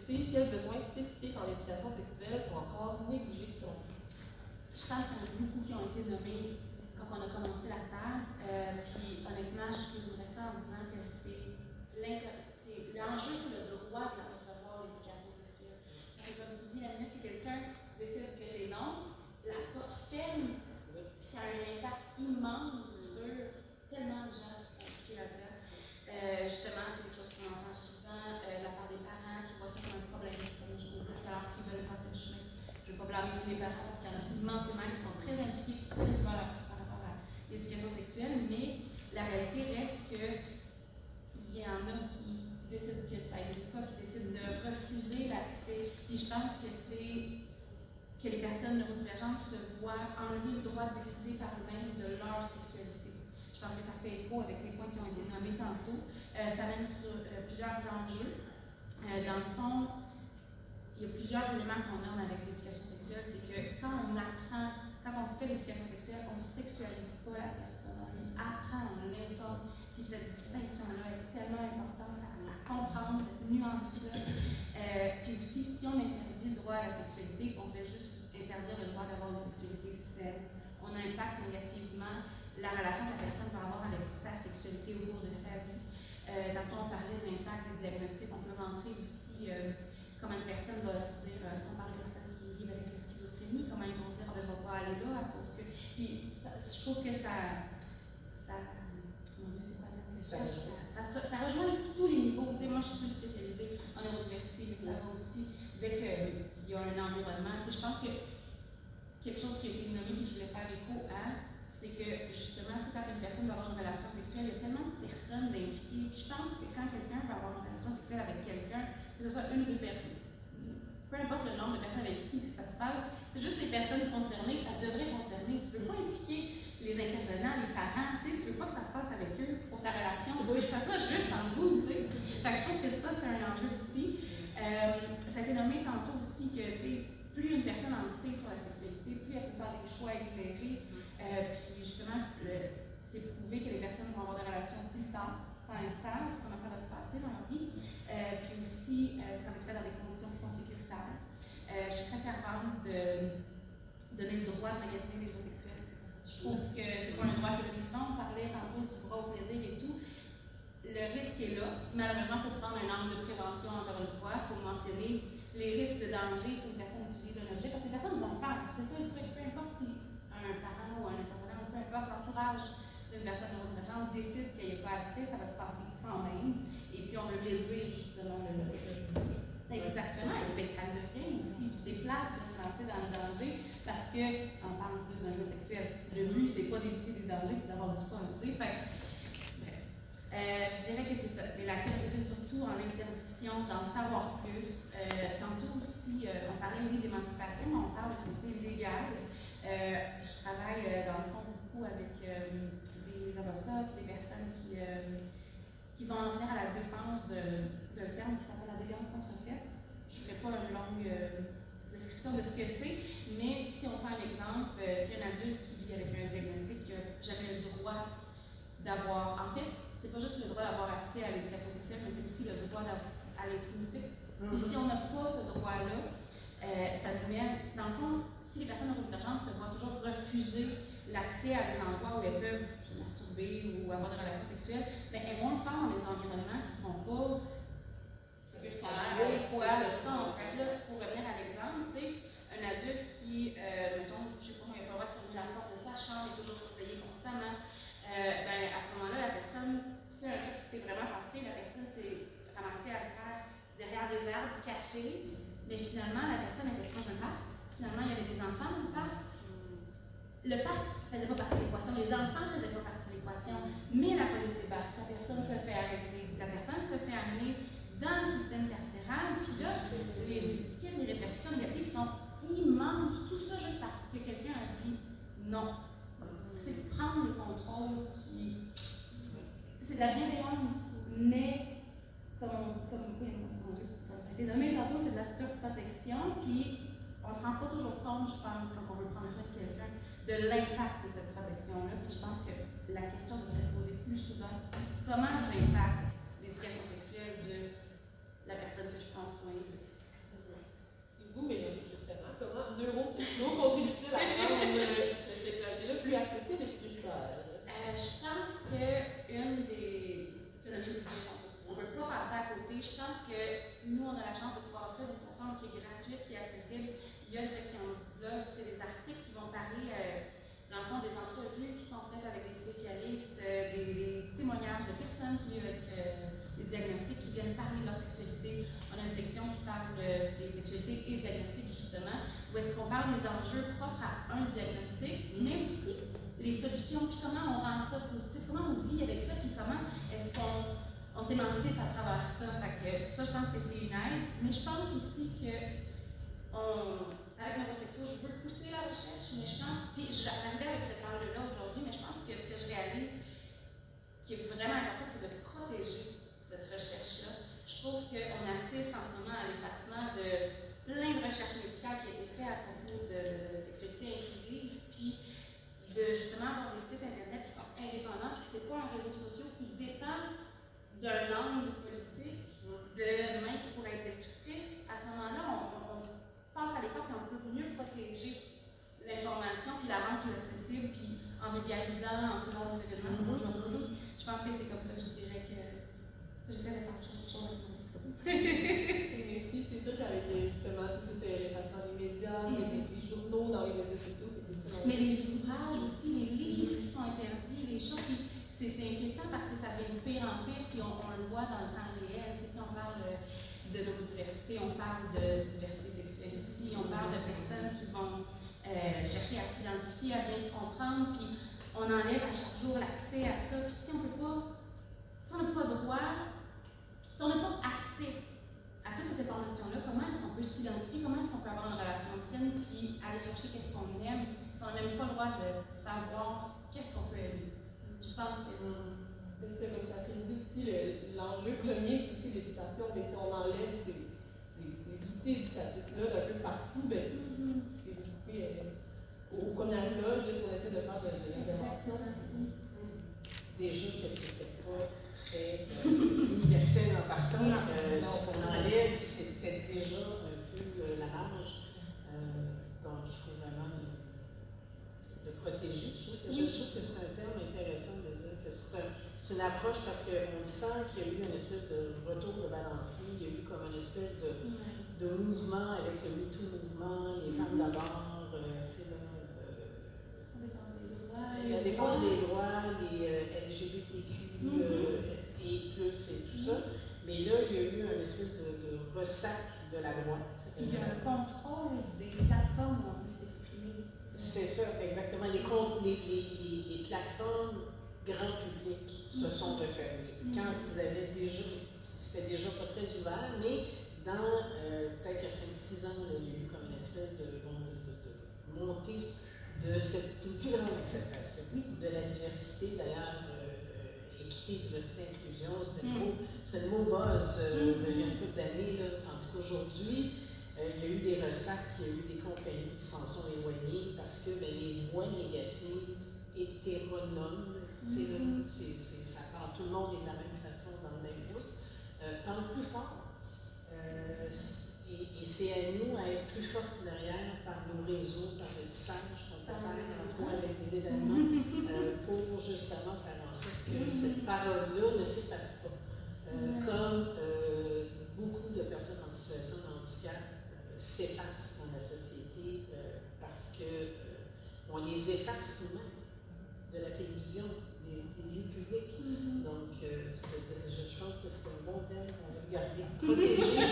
l'université, quels besoins spécifiques en éducation sexuelle sont encore négligés selon vous? Je pense qu'il y en a beaucoup qui ont été nommés quand on a commencé la table. Puis honnêtement, je résumerais ça en disant que l'enjeu, c'est le droit de la recevoir, l'éducation sexuelle. Parce que comme tu dis, la minute que quelqu'un décide que c'est non, la porte ferme, puis ça a un impact immense sur tellement de gens qui sont impliqués là-dedans. Justement, c'est quelque chose qu'on entend souvent de la part des parents qui voient ça comme un problème, comme je vous disais tout à l'heure, qui veulent passer le chemin. Je ne vais pas blâmer tous les parents parce qu'il y en a immensément qui sont très impliqués, très ouverts par rapport à l'éducation sexuelle, mais la réalité reste qu'il y en a qui décident que ça n'existe pas, qui décident de refuser l'accès. Puis je pense que c'est que les personnes neurodivergentes se voient enlever le droit de décider par eux-mêmes de leur sexualité. Je pense que ça fait écho avec les points qui ont été nommés tantôt. Ça mène sur plusieurs enjeux. Dans le fond, il y a plusieurs éléments qu'on nomme avec l'éducation sexuelle. C'est que quand on apprend, quand on fait l'éducation sexuelle, on ne sexualise pas la personne. On apprend, on l'informe. Puis cette distinction-là est tellement importante à comprendre, cette nuance-là. Puis aussi, si on interdit le droit à la sexualité, on fait juste interdire le droit d'avoir une sexualité saine. On impacte négativement la relation que la personne va avoir avec sa sexualité au cours de sa vie. Tantôt, on parlait de l'impact des diagnostics. On peut rentrer aussi comment une personne va se dire, si on parle de personnes qui vivent avec la schizophrénie, comment ils vont se dire, je ne vais pas aller là à cause que. Puis, je trouve que ça mon Dieu, c'est quoi le terme que je cherche? Ça rejoint tous les niveaux. Tu sais, moi, je suis plus spécialisée en neurodiversité, mais ça va aussi dès qu'il y a un environnement. Tu sais, je pense que quelque chose qui a été nommé que je voulais faire écho à, c'est que justement, quand une personne va avoir une relation sexuelle, il y a tellement de personnes d'impliquées. Je pense que quand quelqu'un va avoir une relation sexuelle avec quelqu'un, que ce soit une ou deux personnes, peu importe le nombre de personnes avec qui ça se passe, c'est juste les personnes concernées que ça devrait concerner. Tu ne veux pas impliquer les intervenants, les parents, tu ne veux pas que ça se passe avec eux pour ta relation, tu veux que ça soit juste en vous. Fait que je trouve que ça, c'est un enjeu aussi. Ça a été nommé tantôt aussi que plus une personne en sait sur la sexualité, plus elle peut faire des choix éclairés. Puis justement, c'est prouvé que les personnes vont avoir des relations plus tard, quand elles savent comment ça va se passer dans leur vie. Puis aussi, ça va être fait dans des conditions qui sont sécuritaires. Je suis très fervente de donner le droit de magasiner des jouets sexuels. Je trouve que c'est pas un droit qui est donné souvent. On parlait tantôt du droit au plaisir et tout. Le risque est là. Malheureusement, il faut prendre un angle de prévention encore une fois. Il faut mentionner les risques de danger si une personne utilise un objet, parce que les personnes vont le faire. C'est ça le truc. Peu importe si un parent ou un intervenant, ou peu importe l'entourage d'une personne neurodivergente décide qu'il n'y a pas accès, ça va se passer quand même. Et puis on veut réduire justement le exactement. Mais ça devient aussi. C'est plate de se lancer dans le danger parce qu'on parle plus d'un jeu sexuel. Le but, c'est pas d'éviter des dangers, c'est d'avoir du fun. Je dirais que c'est ça. Les lacunes résident surtout en l'interdiction, d'en savoir plus. Tantôt aussi, on parlait d'émancipation, mais on parle du côté légal. Je travaille dans le fond beaucoup avec des avocats, des personnes qui vont en venir à la défense d'un terme qui s'appelle la déviance contrefaite. Je ne ferai pas une longue description de ce que c'est, mais si on prend un exemple, si un adulte qui vit avec un diagnostic qui n'a jamais le droit d'avoir, en fait, c'est pas juste le droit d'avoir accès à l'éducation sexuelle, mais c'est aussi le droit à l'intimité. Puis si on n'a pas ce droit-là, ça nous mène, dans le fond, si les personnes neurodivergentes se voient toujours refuser l'accès à des endroits où elles peuvent se masturber ou avoir des relations sexuelles, bien, elles vont le faire dans des environnements qui ne seront pas sécuritaires, adéquats. En fait, là, pour revenir à l'exemple, un adulte qui, mettons, je sais pas, il n'a pas le droit de fermer la porte de sa chambre, est toujours surveillé constamment. À ce moment-là, la personne, si un truc qui s'est vraiment passé, la personne s'est ramassée à le faire derrière des arbres cachés, mais finalement, la personne était proche d'un parc. Finalement, il y avait des enfants dans le parc. Le parc ne faisait pas partie de l'équation, les enfants ne faisaient pas partie de l'équation, mais la police débarque, la personne se fait arrêter, la personne se fait amener dans le système carcéral, puis là, les répercussions négatives sont immenses, tout ça juste parce que quelqu'un a dit non. C'est de prendre le contrôle c'est de la bienveillance, mais comme ça a été nommé tantôt, c'est de la surprotection, puis on ne se rend pas toujours compte, je pense, quand on veut prendre soin de quelqu'un, de l'impact de cette protection-là. Puis je pense que la question devrait se poser plus souvent. Comment j'impacte l'éducation sexuelle de la personne que je prends soin? sexos contribue-t-il à rendre cette sexualité-là plus accessible et spirituelle? Je pense qu'une des. On ne peut pas passer à côté. Je pense que nous, on a la chance de pouvoir offrir une plateforme qui est gratuite, qui est accessible. Il y a une section blog, c'est des articles qui vont parler, dans le fond, des entrevues qui sont faites avec des spécialistes, des témoignages de personnes qui vivent avec des diagnostics, qui viennent parler de leur sexualité. On a une section qui parle des sexualités et diagnostics, justement, où est-ce qu'on parle des enjeux propres à un diagnostic, mais aussi les solutions, puis comment on rend ça positif, comment on vit avec ça, puis comment est-ce qu'on s'émancipe à travers ça. Fait que ça, je pense que c'est une aide, mais je pense aussi que avec Neurosexo, je veux pousser la recherche, mais je pense, puis j'arrivais avec cet angle-là aujourd'hui, mais je pense que ce que je réalise qui est vraiment important, c'est de protéger cette recherche-là. Je trouve qu'on assiste en ce moment à l'effacement de plein de recherches médicales qui ont été faites à propos de sexualité inclusive, puis de justement avoir des sites internet qui sont indépendants, puis que c'est pas un réseau social qui dépend d'un angle politique, de main qui pourrait être destructrice. À ce moment-là, on passe à l'époque et on peut mieux protéger l'information, puis la rendre plus accessible, puis en vulgarisant, en faisant des événements comme aujourd'hui. Je pense que c'est comme ça que je dirais que j'essaie de faire quelque chose avec mon sexo. Merci. C'est sûr qu'avec justement tout l'effacement des médias, les journaux dans les médias sociaux, c'est plus ça. Mais les ouvrages aussi, les livres qui sont interdits, les choses, puis c'est inquiétant parce que ça devient de pire en pire, puis on le voit dans le temps réel. Tu sais, si on parle de nos diversités, on parle de diversité sexuelle aussi, on parle de personnes qui vont chercher à s'identifier, à bien se comprendre, puis on enlève à chaque jour l'accès à ça. Puis si on peut pas, si on n'a pas droit, si on n'a pas accès à toute cette information-là, comment est-ce qu'on peut s'identifier, comment est-ce qu'on peut avoir une relation saine, puis aller chercher qu'est-ce qu'on aime, si on n'a même pas le droit de savoir qu'est-ce qu'on peut aimer. Je pense que c'est comme Catherine dit aussi, l'enjeu premier, c'est aussi l'éducation, mais si on enlève ces outils éducatifs-là d'un peu partout, ben c'est coupé aux premières loges de ce qu'on essaie de faire de l'intervention. Déjà que c'était pas très universel en partant, ce qu'on enlève, c'est peut-être déjà un peu la marge. Donc il faut vraiment le protéger. Je trouve que c'est un terme intéressant de dire que c'est une approche parce qu'on sent qu'il y a eu une espèce de retour de balancier, il y a eu comme une espèce de mouvement avec le MeToo mouvement, les femmes d'abord, la défense des droits, les LGBTQ et plus et tout ça. Mais là, il y a eu une espèce de ressac de la droite. Il y a un contrôle des plateformes où on peut s'exprimer. C'est ça, exactement. Les plateformes grand public se sont refermées. Quand ils avaient déjà, c'était déjà pas très ouvert, mais dans peut-être il y a 5-6 ans, il y a eu comme une espèce de montée de cette plus grande acceptation de la diversité, d'ailleurs, équité, diversité, inclusion, c'est le mot buzz il y a une couple d'années, tandis qu'aujourd'hui, il y a eu des ressacs, il y a eu des compagnies qui s'en sont éloignées parce que les voix négatives hétéronomes, ça parle, tout le monde est de la même façon dans le même bout, parle plus fort. Et c'est à nous à être plus forts derrière par nos réseaux, par le tissage qu'on peut faire entre nous avec des événements pour justement faire en sorte que cette parole-là ne s'efface pas. Comme beaucoup de personnes en situation de handicap s'effacent dans la société parce qu'on les efface nous-mêmes de la télévision, des lieux publics. Donc, je pense que c'est un bon thème qu'on va garder, protéger